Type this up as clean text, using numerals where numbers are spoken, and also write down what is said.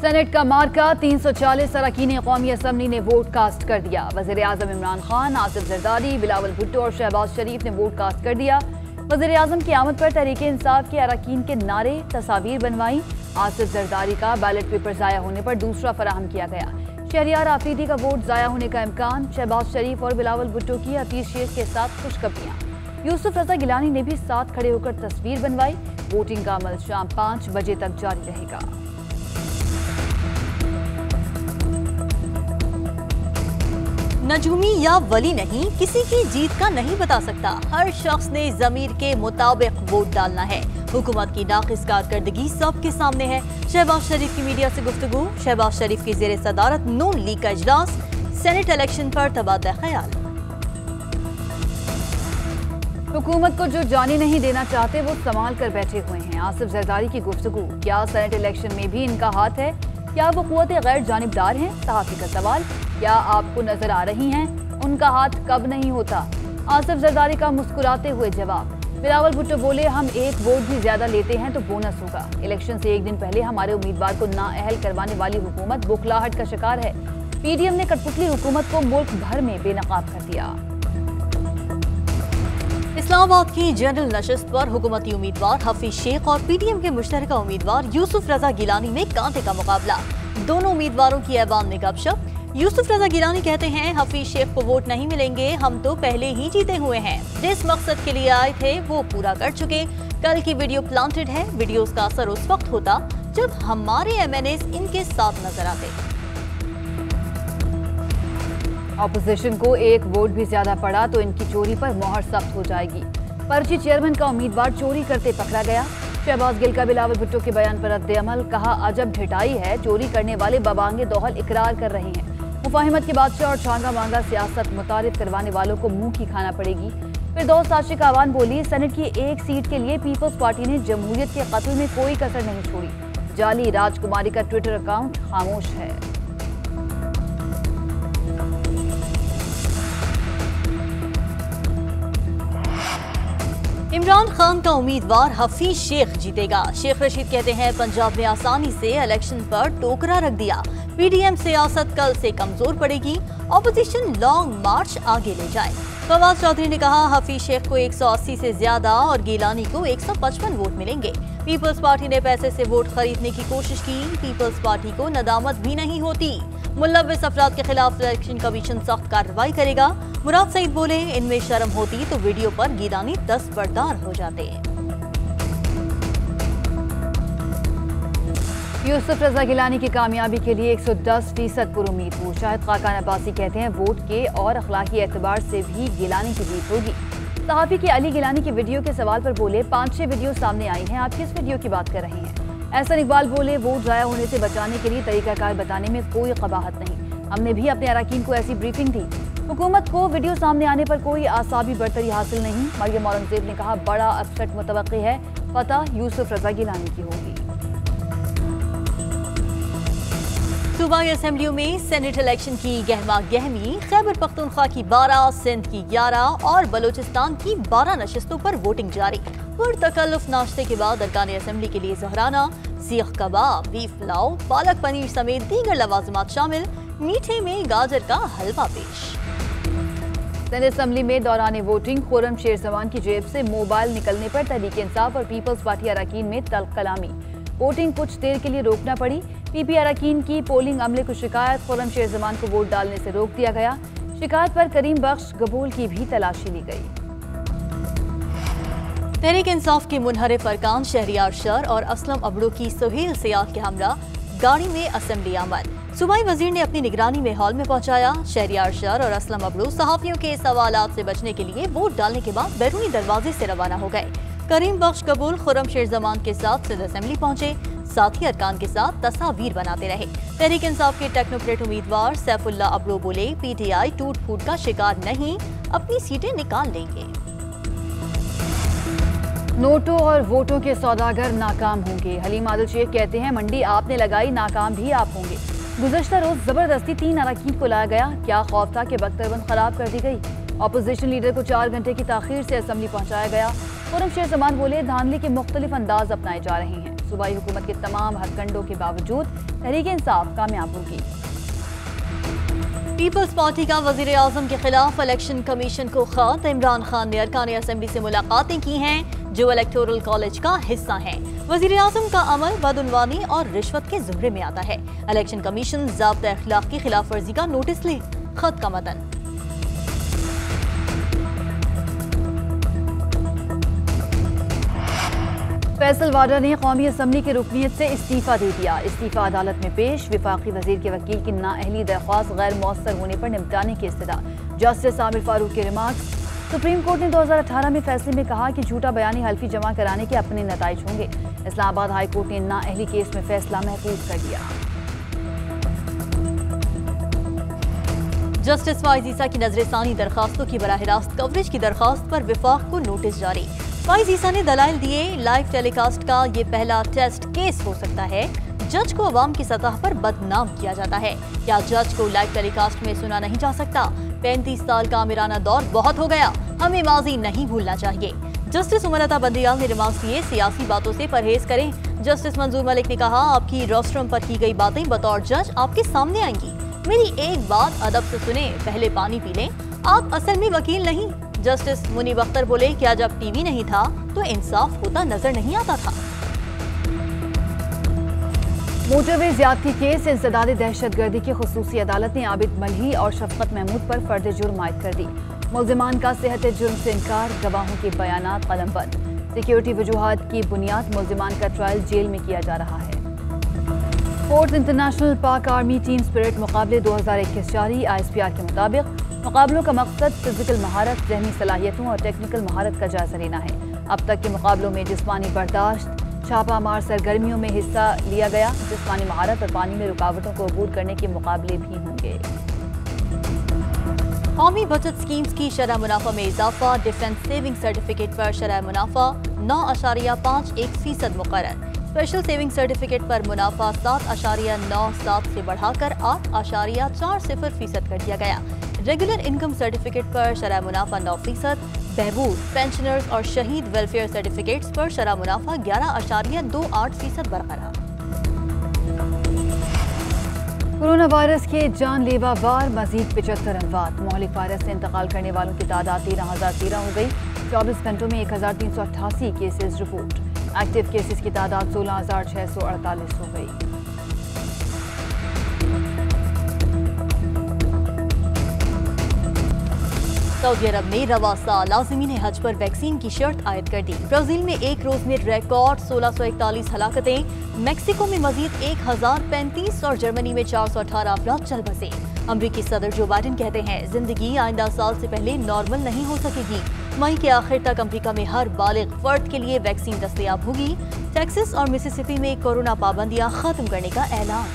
Senate का मार्का 340 अरकान कौमी असम्बली ने वोट कास्ट कर दिया। वज़ीर आज़म इमरान खान, आसिफ जरदारी, बिलावल भुट्टो और शहबाज शरीफ ने वोट कास्ट कर दिया। वज़ीर आज़म की आमद पर तहरीक इंसाफ के अरकान के नारे, तस्वीर बनवाई। आसिफ जरदारी का बैलेट पेपर ज़ाया होने पर दूसरा फराहम किया गया। शहरियार आफरीदी का वोट ज़ाया होने का इम्कान। शहबाज शरीफ और बिलावल भुट्टो की हफीज शेख के साथ खुशखबरियाँ। यूसुफ रजा गिलानी ने भी साथ खड़े होकर तस्वीर बनवाई। वोटिंग का अमल शाम 5 बजे तक जारी रहेगा। नजूमी या वली नहीं, किसी की जीत का नहीं बता सकता। हर शख्स ने ज़मीर के मुताबिक वोट डालना है। हुकूमत की नाक़िस कारकर्दगी सबके सामने है। शहबाज शरीफ की मीडिया से गुफ्तगू। शहबाज शरीफ की ज़ेर सदारत नून लीग का इजलास। सेनेट इलेक्शन पर तबादला ख्याल। हुकूमत को जो जाने नहीं देना चाहते वो संभाल कर बैठे हुए हैं। आसिफ जरदारी की गुफ्तगू। क्या सेनेट इलेक्शन में भी इनका हाथ है? क्या वो क़ुव्वत गैर जानिबदार हैं? सहाफ़ी का सवाल। क्या आपको नजर आ रही हैं? उनका हाथ कब नहीं होता? आसिफ जरदारी का मुस्कुराते हुए जवाब। बिलावल भुट्टो बोले, हम एक वोट भी ज्यादा लेते हैं तो बोनस होगा। इलेक्शन से एक दिन पहले हमारे उम्मीदवार को नाअहल करवाने वाली हुकूमत बुखलाहट का शिकार है। पीडीएम ने कठपुतली हुकूमत को मुल्क भर में बेनकाब कर दिया। इस्लामाबाद की जनरल नशस्त पर हुकूमती उम्मीदवार हफीज शेख और पीडीएम के मुश्तरका उम्मीदवार यूसुफ रजा गिलानी में कांटे का मुकाबला। दोनों उम्मीदवारों की ऐवान में गपशप। यूसुफ रजा गिलानी कहते हैं, हफीज शेख को वोट नहीं मिलेंगे, हम तो पहले ही जीते हुए हैं। जिस मकसद के लिए आए थे वो पूरा कर चुके। कल की वीडियो प्लांटेड है। वीडियोस का असर उस वक्त होता जब हमारे एमएनएस इनके साथ नजर आते। ऑपोजिशन को एक वोट भी ज्यादा पड़ा तो इनकी चोरी पर मोहर सख्त हो जाएगी। पर्ची चेयरमैन का उम्मीदवार चोरी करते पकड़ा गया। शहबाज गिल का बिलावल भुट्टो के बयान पर रद्द-ए-अमल। कहा, अजब ढिठाई है, चोरी करने वाले बबांगे दोहल इकरार कर रहे हैं। मुफाहिमत के बादशाह और छांगा मांगा सियासत मुतारिफ करवाने वालों को मुंह की खाना पड़ेगी। फिरदौस आशिक आवान बोली, सेनेट की एक सीट के लिए पीपल्स पार्टी ने जमहूरियत के कत्ल में कोई कसर नहीं छोड़ी। जाली राजकुमारी का ट्विटर अकाउंट खामोश है। इमरान खान का उम्मीदवार हफीज शेख जीतेगा। शेख रशीद कहते हैं, पंजाब ने आसानी से इलेक्शन पर टोकरा रख दिया। पीडीएम सियासत कल से कमजोर पड़ेगी। ऑपोजिशन लॉन्ग मार्च आगे ले जाए। फवाद चौधरी ने कहा, हफीज शेख को 180 से ज्यादा और गिलानी को 155 वोट मिलेंगे। पीपल्स पार्टी ने पैसे से वोट खरीदने की कोशिश की। पीपल्स पार्टी को नदामत भी नहीं होती। मुलव्विस अफराद के खिलाफ इलेक्शन कमीशन सख्त कार्रवाई करेगा। मुराद सईद बोले, इनमें शर्म होती तो वीडियो पर गिलानी दस्तबरदार हो जाते। यूसुफ रजा गिलानी की कामयाबी के लिए 110% पुरुम्मीद हूँ। शाहिद खाकान अब्बासी कहते हैं, वोट के और अखलाकी एतबार से भी गिलानी की जीत होगी। सहाफ़ी के अली गिलानी की वीडियो के सवाल पर बोले, 5-6 वीडियो सामने आई हैं, आप किस वीडियो की बात कर रहे हैं? एहसन इकबाल बोले, वोट ज़ाया होने से बचाने के लिए तरीकाकार बताने में कोई कबाहत नहीं। हमने भी अपने अरकान को ऐसी ब्रीफिंग दी। हुकूमत को वीडियो सामने आने पर कोई आसाबी बरतरी हासिल नहीं। मरियम औरंगजेब ने कहा, बड़ा अपसेट मुतवक्की है, फतह यूसुफ रजा गिलानी की होगी। सूबाई असेंबलियों में सेनेट इलेक्शन की गहमा गहमी। खैबर पख्तूनख्वा की 12, सिंध की 11 और बलोचिस्तान की 12 नशिस्तों पर वोटिंग जारी। पुरतकल्लुफ नाश्ते के बाद अरकान असेंबली के लिए जहराना, सीख कबाब, बीफ पुलाव, पालक पनीर समेत दीगर लवाजमात शामिल। मीठे में गाजर का हलवा पेश। सेनेट असेंबली में दौरान वोटिंग खुर्रम शेर जमान की जेब से मोबाइल निकलने पर तहरीक इंसाफ और पीपल्स पार्टी अरकान में तल्ख कलामी। वोटिंग कुछ देर के लिए रोकना पड़ी। पीपी अरकान की पोलिंग अमले को शिकायत। खुर्रम शेर जमान को वोट डालने से रोक दिया गया। शिकायत पर करीम बख्श गबूल की भी तलाशी ली गई। तहरीक इंसाफ के मुनहरिफ अरकान शहरियार शर और असलम अबड़ो की सुहेल सियाह के हमरा गाड़ी में असेंबली आमद। सूबाई वजीर ने अपनी निगरानी में हॉल में पहुंचाया। शहरियार शर और असलम अबड़ो सहाफियों के सवालात से बचने के लिए वोट डालने के बाद बैरूनी दरवाजे से रवाना हो गए। करीम बख्श कबूल खुर्रम शेर जमान के साथ सिंध असेंबली पहुंचे। साथ ही अरकान के साथ तस्वीर बनाते रहे। तहरीक इंसाफ के टेक्नोक्रेट उम्मीदवार सैफुल्ला अबड़ो बोले, पीटीआई टूट फूट का शिकार नहीं, अपनी सीटें निकाल लेंगे। नोटों और वोटों के सौदागर नाकाम होंगे। हलीम आदिल शेख कहते हैं, मंडी आपने लगाई, नाकाम भी आप होंगे। गुज़श्ता रोज जबरदस्ती 3 अरकान को लाया गया। क्या खौफ था कि बख्तरबंद खराब कर दी गई। अपोजिशन लीडर को 4 घंटे की ताखीर से असेंबली पहुंचाया गया। खुर्रम शेर जमान बोले, धांधली के मुख्तलिफ अंदाज अपनाए जा रहे हैं। सूबाई हुकूमत के तमाम हथकंडों के बावजूद तहरीक इंसाफ कामयाब होगी। पीपल्स पार्टी का वजीर आजम के खिलाफ इलेक्शन कमीशन को खत। इमरान खान ने अरकान असेंबली से मुलाकातें की हैं जो इलेक्टोरल कॉलेज का हिस्सा हैं। वजीर आजम का अमल बदउनवानी और रिश्वत के जुमरे में आता है। इलेक्शन कमीशन ज़ाब्ता अखलाक की खिलाफ वर्जी का नोटिस ले। खत का मतन। फैसल वाडा ने कौमी असम्बली की रुकनीत से इस्तीफा दे दिया। इस्तीफा अदालत में पेश। विफाकी वजीर के वकील की नाअहली दरख्वास्त गैर मौसर होने पर निपटाने की इस्तदा। जस्टिस आमिर फारूक के रिमार्क्स। सुप्रीम कोर्ट ने 2018 में फैसले में कहा कि झूठा बयानी हल्फी जमा कराने के अपने नताइज होंगे। इस्लामाबाद हाई कोर्ट ने नाअहली केस में फैसला महफूज कर दिया। जस्टिस फाइज ईसा की नजरसानी दरखास्तों की बराह रास्त कवरेज की दरखास्त पर विफाक को नोटिस जारी। फाइज ईसा ने दलाइल दिए, लाइव टेलीकास्ट का ये पहला टेस्ट केस हो सकता है। जज को अवाम की सतह पर बदनाम किया जाता है। क्या जज को लाइव टेलीकास्ट में सुना नहीं जा सकता? 35 साल का आमिराना दौर बहुत हो गया, हमें माजी नहीं भूलना चाहिए। जस्टिस उमरता बंदियाल ने रिमार्क्स दिए, सियासी बातों से परहेज करें। जस्टिस मंजूर मलिक ने कहा, आपकी रोस्ट्रम पर की गई बातें बतौर जज आपके सामने आएंगी। मेरी एक बात अदब से सुने, पहले पानी पी लें, आप असल में वकील नहीं। जस्टिस मुनीब अख्तर बोले, क्या जब टीवी नहीं था तो इंसाफ होता नजर नहीं आता था? मोटरवे ज्यादती केस इंसदाद दहशतगर्दी की खुसूसी अदालत ने आबिद मलही और शफकत महमूद पर फर्द जुर्म आयद कर दी। मुल्जिमान का सेहत जुर्म से इनकार, गवाहों के बयानात कलमबंद। सिक्योरिटी वजूहात की बुनियाद मुल्जिमान का ट्रायल जेल में किया जा रहा है। 4th इंटरनेशनल पाक आर्मी टीम स्पिरिट मुकाबले 2021 जारी। ISPR के मुताबिक मुकाबलों का मकसद फिजिकल महारत, जहनी सलाहियतों और टेक्निकल महारत का जायजा लेना है। अब तक के मुकाबलों में जिस्मानी बर्दाश्त, छापा मार सरगर्मियों में हिस्सा लिया गया। जिस्मानी महारत और पानी में रुकावटों को अबूर करने के मुकाबले भी होंगे। कौमी बचत स्कीम्स की शरह मुनाफा में इजाफा। डिफेंस सेविंग सर्टिफिकेट पर शरह मुनाफा 9.51% मुकर्रर। स्पेशल सेविंग सर्टिफिकेट पर मुनाफा 7.97 से बढ़ाकर 8.40% कर दिया गया। रेगुलर इनकम सर्टिफिकेट पर शरह मुनाफा 9%। बहबूद, पेंशनर्स और शहीद वेलफेयर सर्टिफिकेट्स पर शरह मुनाफा 11.28% बरकरार। कोरोना वायरस के जानलेवा वार, मजीद 75 अमवात। मोहलिक वायरस से इंतकाल करने वालों की तादाद 13,013 हो गई। 24 घंटों में 1,388 केसेस रिपोर्ट। एक्टिव केसेस की तादाद 16,648 हो गई। सऊदी अरब में रवा साल लाज़िमीन हज पर वैक्सीन की शर्त आयद कर दी। ब्राजील में एक रोज में रिकॉर्ड 1641 हलाकतें। मैक्सिको में मजीद 1035 और जर्मनी में 418 अफराद चल बसे। अमरीकी सदर जो बाइडेन कहते हैं, जिंदगी आइंदा साल से पहले नॉर्मल नहीं हो सकेगी। मई के आखिर तक अमरीका में हर बालिग फर्द के लिए वैक्सीन दस्तयाब होगी। टेक्सास और मिसिसिपी में कोरोना पाबंदियां खत्म करने का ऐलान।